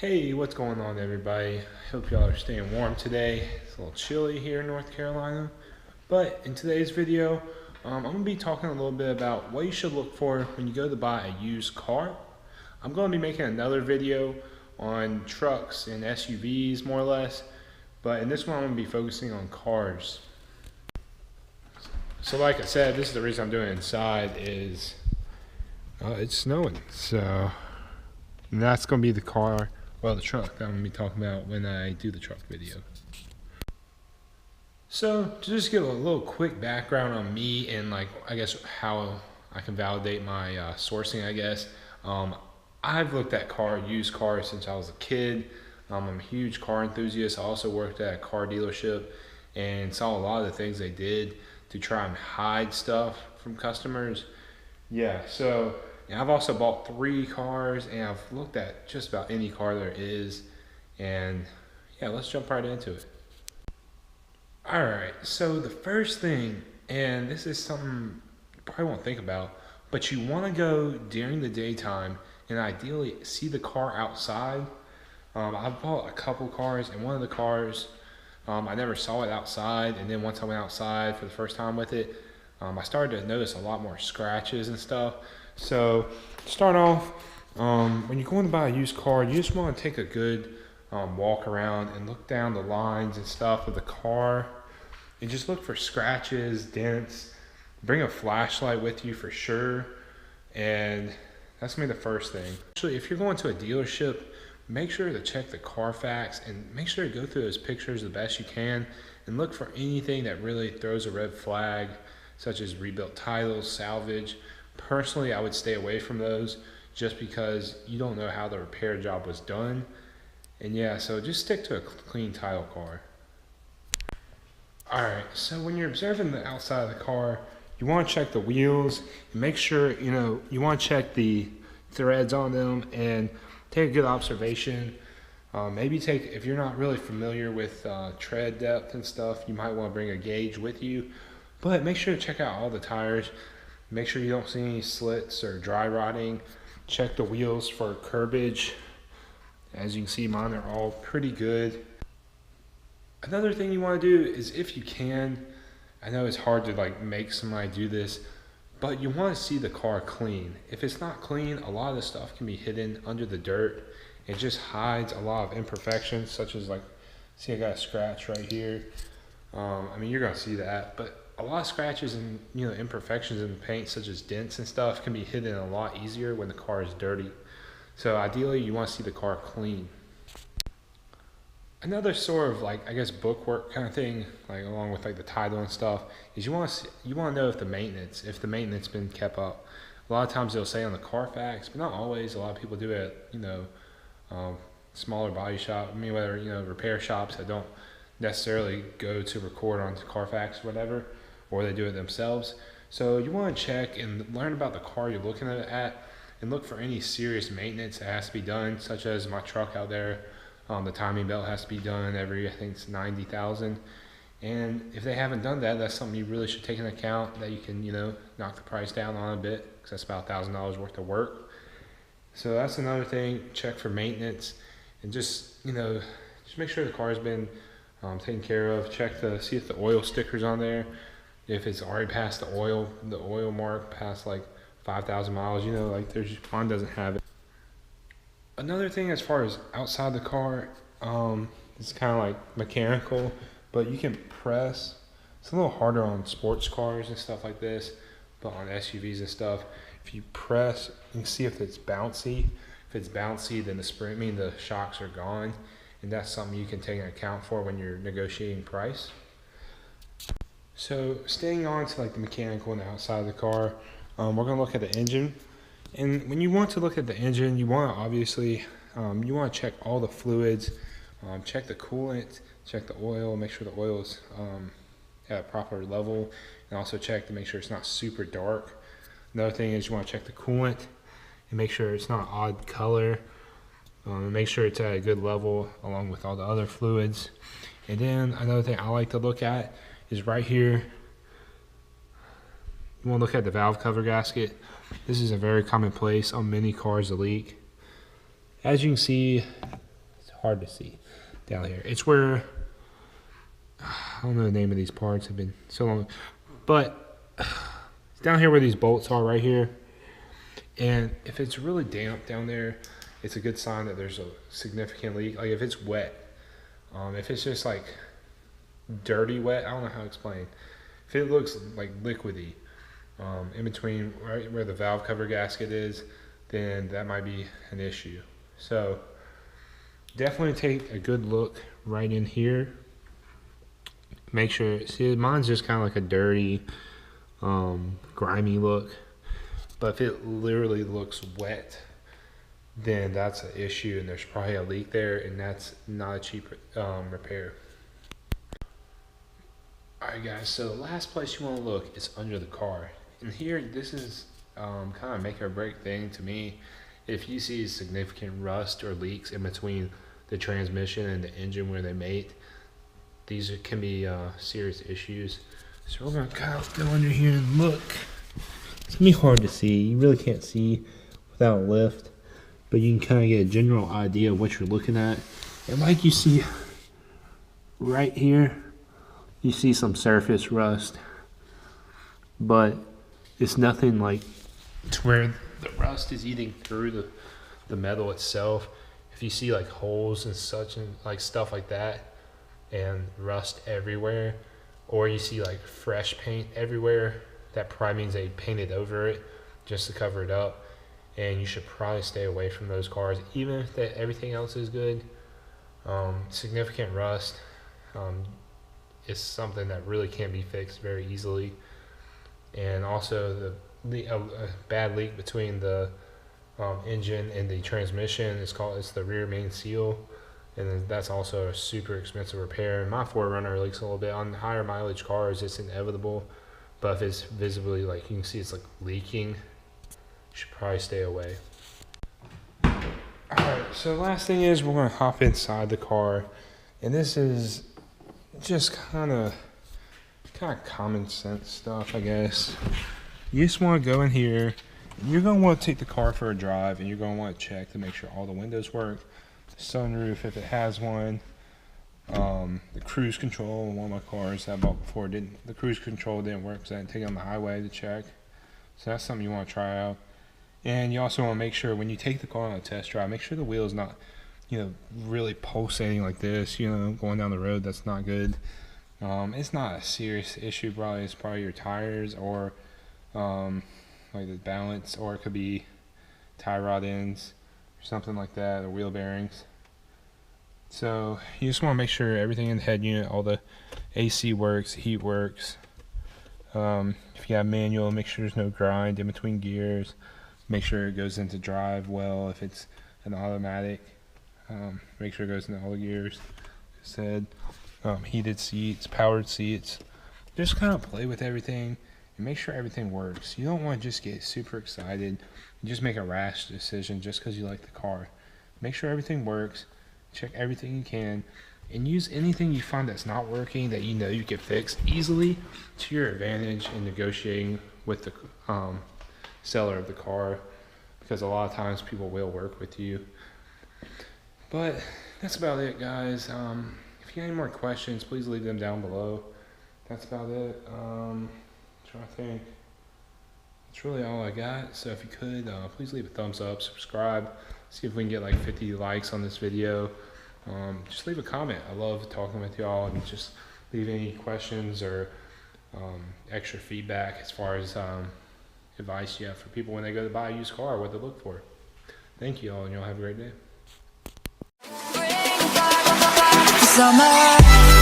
Hey, what's going on, everybody? Hope y'all are staying warm today. It's a little chilly here in North Carolina. But in today's video, I'm going to be talking a little bit about what you should look for when you go to buy a used car. I'm going to be making another video on trucks and SUVs, more or less. But in this one, I'm going to be focusing on cars. So like I said, this is the reason I'm doing it inside is it's snowing. So and that's going to be the car. Well, the truck that I'm going to be talking about when I do the truck video. So, to just give a little quick background on me and I guess how I can validate my sourcing, I guess. I've looked at used cars since I was a kid. I'm a huge car enthusiast. I also worked at a car dealership and saw a lot of the things they did to try and hide stuff from customers. Yeah, so and I've also bought 3 cars, and I've looked at just about any car there is. And yeah, let's jump right into it. All right, so the first thing, and this is something you probably won't think about, but you want to go during the daytime and ideally see the car outside. I've bought a couple cars, and one of the cars, I never saw it outside, and then once I went outside for the first time with it, I started to notice a lot more scratches and stuff. So to start off, when you're going to buy a used car, you just want to take a good walk around and look down the lines and stuff of the car and just look for scratches, dents. Bring a flashlight with you for sure, and that's gonna be the first thing. Actually, if you're going to a dealership, make sure to check the Carfax and make sure to go through those pictures the best you can and look for anything that really throws a red flag, such as rebuilt titles, salvage. Personally, I would stay away from those just because you don't know how the repair job was done. And yeah, so just stick to a clean title car. Alright, so when you're observing the outside of the car, you want to check the wheels and make sure, you want to check the threads on them and take a good observation. If you're not really familiar with tread depth and stuff, you might want to bring a gauge with you. But make sure to check out all the tires. Make sure you don't see any slits or dry rotting. Check the wheels for curbage. As you can see, mine are all pretty good. Another thing you want to do is, if you can, I know it's hard to make somebody do this, but you want to see the car clean. If it's not clean, a lot of the stuff can be hidden under the dirt. It just hides a lot of imperfections, such as see, I got a scratch right here. You're gonna see that, but a lot of scratches and imperfections in the paint, such as dents and stuff, can be hidden a lot easier when the car is dirty. So ideally, you want to see the car clean. Another sort of bookwork kind of thing, along with the title and stuff, is you want to know if the maintenance been kept up. A lot of times they'll say on the Carfax, but not always. A lot of people do it at smaller body shop. Whether repair shops that don't necessarily go to record on Carfax or whatever, or they do it themselves. So you want to check and learn about the car you're looking at and look for any serious maintenance that has to be done, such as my truck out there. The timing belt has to be done every, I think it's 90,000. And if they haven't done that, that's something you really should take into account, that you can, knock the price down on a bit, because that's about $1,000 worth of work. So that's another thing. Check for maintenance and just make sure the car's been taken care of. Check to see if the oil sticker's on there. If it's already past the oil mark, past 5,000 miles, mine doesn't have it. Another thing, as far as outside the car, it's kind of mechanical, but you can press. It's a little harder on sports cars and stuff like this, but on SUVs and stuff, if you press, you can see if it's bouncy. If it's bouncy, then the shocks are gone, and that's something you can take into account for when you're negotiating price. So staying on to the mechanical and the outside of the car, we're going to look at the engine. And when you want to look at the engine, you want to obviously, you want to check all the fluids, check the coolant, check the oil, make sure the oil is at a proper level, and also check to make sure it's not super dark. Another thing is you want to check the coolant and make sure it's not odd color, and make sure it's at a good level along with all the other fluids. And then another thing I like to look at is right here. You want to look at the valve cover gasket. This is a very common place on many cars to leak. As you can see, hard to see down here. It's where, I don't know the name of these parts, have been so long, but it's down here where these bolts are right here. And if it's really damp down there, it's a good sign that there's a significant leak. Like if it's wet, if it's just like dirty wet, I don't know how to explain. If it looks like liquidy, in between right where the valve cover gasket is, then that might be an issue. So definitely take a good look right in here. Make sure, see, mine's just kind of like a dirty, grimy look. But if it literally looks wet, then that's an issue, and there's probably a leak there, and that's not a cheap repair. Alright guys, so the last place you want to look is under the car. And here, this is kind of make or break thing to me. If you see significant rust or leaks in between the transmission and the engine where they mate, these can be serious issues. So we're going to kind of go under here and look. It's going to be hard to see. You really can't see without a lift, but you can kind of get a general idea of what you're looking at. And like you see right here, you see some surface rust, but it's nothing like to where the rust is eating through the metal itself. If you see like holes and such and like stuff like that and rust everywhere, or you see like fresh paint everywhere, that probably means they painted over it just to cover it up. And you should probably stay away from those cars, even if everything else is good. Significant rust is something that really can't be fixed very easily. And also a bad leak between the engine and the transmission it's the rear main seal, and then that's also a super expensive repair. And my 4Runner leaks a little bit. On higher mileage cars, it's inevitable, but if it's visibly, like you can see it's like leaking, you should probably stay away. Alright, so the last thing is we're going to hop inside the car, and this is just kind of common sense stuff, I guess. You just want to go in here, and you're going to want to take the car for a drive, and you're going to want to check to make sure all the windows work, the sunroof if it has one, the cruise control. One of my cars that I bought before, the cruise control didn't work, so I didn't take it on the highway to check. So that's something you want to try out. And you also want to make sure when you take the car on a test drive, make sure the wheel is not, really pulsating like this, going down the road. That's not good. It's not a serious issue, probably. It's probably your tires or like the balance, or it could be tie rod ends or something like that, or wheel bearings. So you just want to make sure everything in the head unit, all the AC works, heat works. If you have manual, make sure there's no grind in between gears. Make sure it goes into drive well. If it's an automatic, make sure it goes into all the gears. Like I said, heated seats, powered seats. Just kind of play with everything and make sure everything works. You don't want to just get super excited and just make a rash decision just because you like the car. Make sure everything works. Check everything you can, and use anything you find that's not working that you can fix easily to your advantage in negotiating with the seller of the car, because a lot of times people will work with you. But that's about it, guys. If you have any more questions, please leave them down below. That's about it. I'm trying to think. That's really all I got. So if you could, please leave a thumbs up, subscribe. See if we can get like 50 likes on this video. Just leave a comment. I love talking with y'all, and just leave any questions or extra feedback as far as advice you have for people when they go to buy a used car, what to look for. Thank you all, and y'all have a great day. Summer.